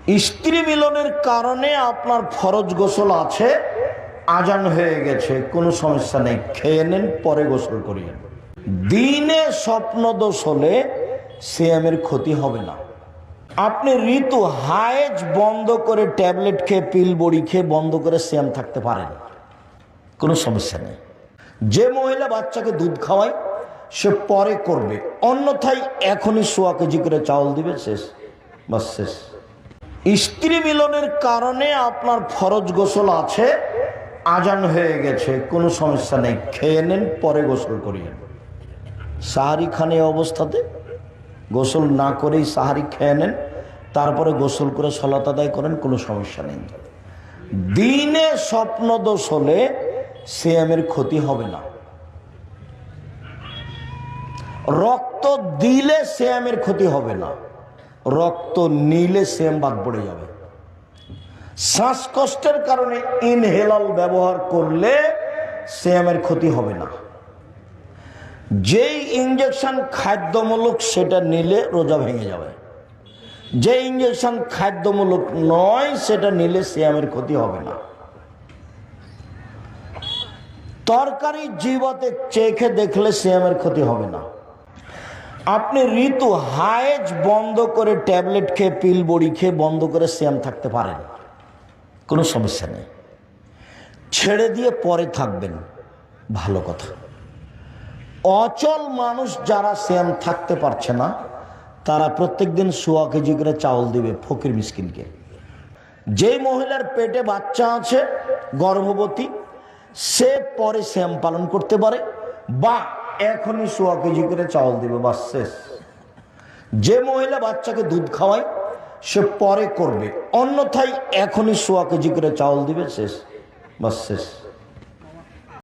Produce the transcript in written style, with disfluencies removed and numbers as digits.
স্ত্রী মিলনের কারণে আপনার ফরজ গোসল আছে, আজান হয়ে গেছে, কোনো সমস্যা নেই, খেয়ে নেন, পরে গোসল করিয়েন। দিনে স্বপ্ন দোষ হলে সিয়ামের ক্ষতি হবে না। আপনি ঋতু হায়েজ বন্ধ করে ট্যাবলেট খেয়ে পিল বড়ি খেয়ে বন্ধ করে সিয়াম থাকতে পারেন, কোনো সমস্যা নেই। যে মহিলা বাচ্চাকে দুধ খাওয়ায় সে পরে করবে, অন্যথায় এখনই 1.25 কেজি করে চাউল দিবে, শেষ, বাস শেষ। স্ত্রী মিলনের কারণে আপনার ফরজ গোসল আছে, আজান হয়ে গেছে, কোনো সমস্যা নেই, খেয়ে নেন, পরে গোসল করিয়েন। সাহারি খান এই অবস্থাতে গোসল না করেই সাহারি খেয়ে নেন, তারপরে গোসল করে সালাত আদায় করেন, কোনো সমস্যা নেই। দিনে স্বপ্ন দোষ হলে সিয়ামের ক্ষতি হবে না। রক্ত দিলে সিয়ামের ক্ষতি হবে না, রক্ত নিলে সিয়াম বাদ পড়ে যাবে। শ্বাসকষ্টের কারণে ইনহেলাল ব্যবহার করলে সিয়ামের ক্ষতি হবে না। যেই ইঞ্জেকশন খাদ্যমূলক সেটা নিলে রোজা ভেঙে যাবে, যে ইঞ্জেকশন খাদ্যমূলক নয় সেটা নিলে সিয়ামের ক্ষতি হবে না। তরকারি জিহ্বাতে চেখে দেখলে সিয়ামের ক্ষতি হবে না। আপনি ঋতু হায়েজ বন্ধ করে ট্যাবলেট খেয়ে পিল বড়ি খেয়ে বন্ধ করে সিয়াম থাকতে পারেন, কোনো সমস্যা নেই। ছেড়ে দিয়ে পরে থাকবেন, ভালো কথা। অচল মানুষ যারা সিয়াম থাকতে পারছে না তারা প্রত্যেকদিন 1.25 কেজি করে চাউল দিবে ফকির মিসকিনকে। যে মহিলার পেটে বাচ্চা আছে, গর্ভবতী, সে পরে সিয়াম পালন করতে পারে, বা এখনই 1.25 কেজি করে চাউল দিবে, বাস শেষ। যে মহিলা বাচ্চাকে দুধ খাওয়ায় সে পরে করবে, অন্যথায় এখনই 1.25 কেজি করে চাউল দিবে, শেষ, বাস শেষ।